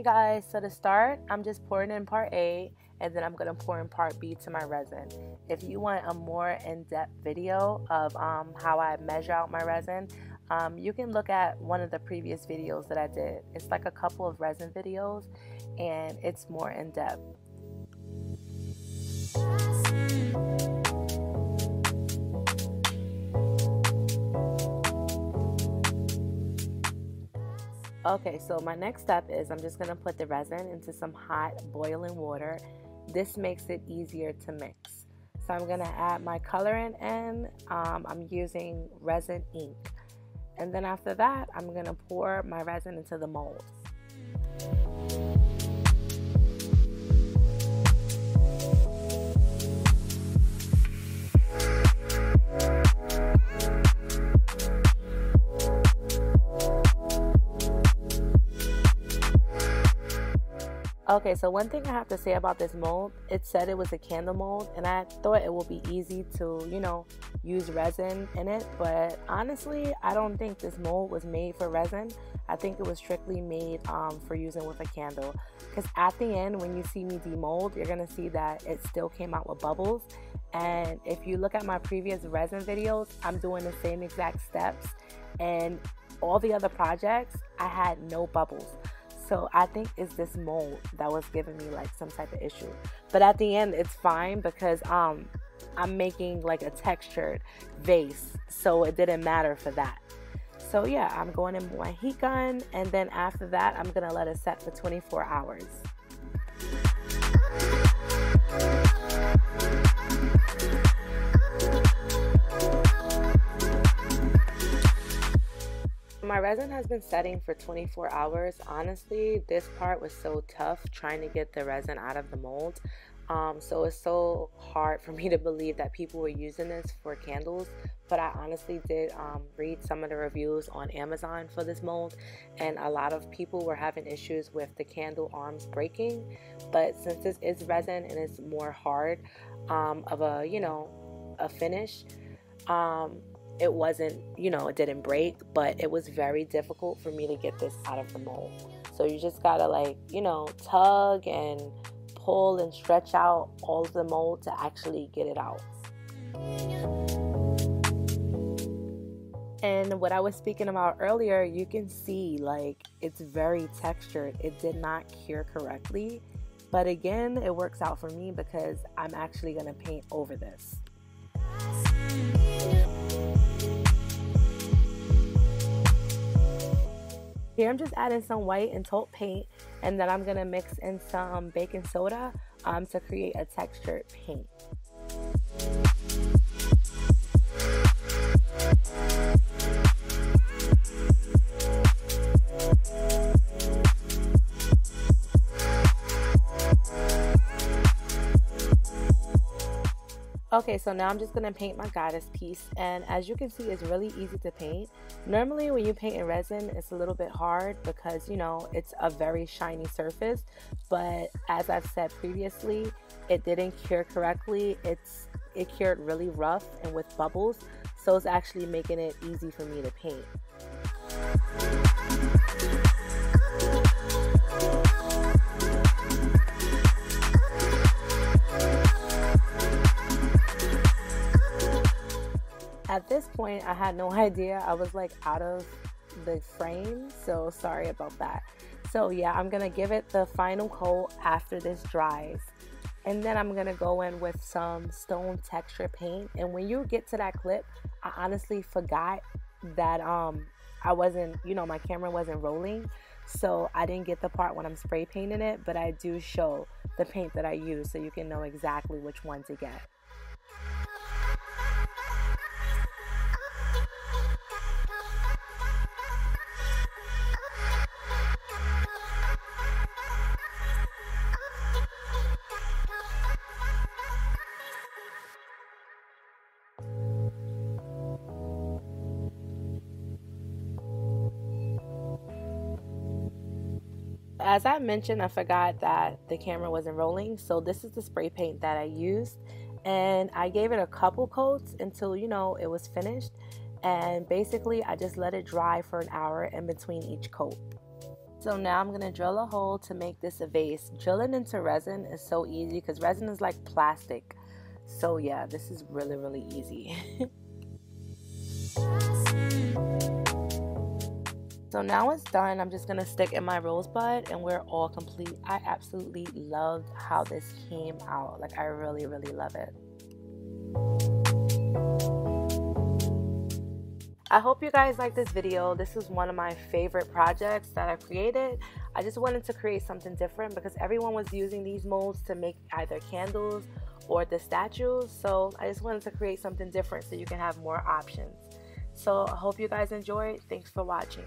Hey guys, so to start, I'm just pouring in part A and then I'm going to pour in part B to my resin. If you want a more in-depth video of how I measure out my resin, you can look at one of the previous videos that I did. It's like a couple of resin videos and it's more in-depth. Okay, so my next step is I'm just going to put the resin into some hot boiling water. This makes it easier to mix. So I'm going to add my coloring in. I'm using resin ink. And then after that, I'm going to pour my resin into the mold. Okay, so one thing I have to say about this mold, it said it was a candle mold, and I thought it would be easy to, use resin in it, but honestly, I don't think this mold was made for resin. I think it was strictly made for using with a candle, because at the end, when you see me demold, you're going to see that it still came out with bubbles, and if you look at my previous resin videos, I'm doing the same exact steps, and all the other projects, I had no bubbles. So I think it's this mold that was giving me like some type of issue. But at the end, it's fine because I'm making like a textured vase. So it didn't matter for that. So yeah, I'm going in with my heat gun. And then after that, I'm going to let it set for 24 hours. My resin has been setting for 24 hours. Honestly, this part was so tough trying to get the resin out of the mold. So it's so hard for me to believe that people were using this for candles. But I honestly did read some of the reviews on Amazon for this mold. And a lot of people were having issues with the candle arms breaking. But since this is resin and it's more hard of a finish, it wasn't, it didn't break, but it was very difficult for me to get this out of the mold. So you just gotta tug and pull and stretch out all of the mold to actually get it out. And what I was speaking about earlier, you can see it's very textured. It did not cure correctly. But again, it works out for me because I'm actually gonna paint over this. Here I'm just adding some white and taupe paint, and then I'm going to mix in some baking soda to create a textured paint. Okay, so now I'm just going to paint my goddess piece, and as you can see, it's really easy to paint. Normally when you paint in resin, it's a little bit hard because, it's a very shiny surface, but as I've said previously, it didn't cure correctly. It cured really rough and with bubbles, so it's actually making it easy for me to paint. At this point, I had no idea. I was out of the frame, so sorry about that. So yeah, I'm gonna give it the final coat after this dries. And then I'm gonna go in with some stone texture paint. And when you get to that clip, I honestly forgot that I wasn't, my camera wasn't rolling. So I didn't get the part when I'm spray painting it, but I do show the paint that I use so you can know exactly which one to get. As I mentioned, I forgot that the camera wasn't rolling, so this is the spray paint that I used, and I gave it a couple coats until it was finished, and basically I just let it dry for an hour in between each coat. So now I'm going to drill a hole to make this a vase. Drilling into resin is so easy because resin is like plastic. So yeah, this is really, really easy. So now it's done. I'm just going to stick in my rosebud and we're all complete. I absolutely loved how this came out. Like, I really, really love it. I hope you guys like this video. This is one of my favorite projects that I've created. I just wanted to create something different because everyone was using these molds to make either candles or the statues. So I just wanted to create something different so you can have more options. So I hope you guys enjoyed. Thanks for watching.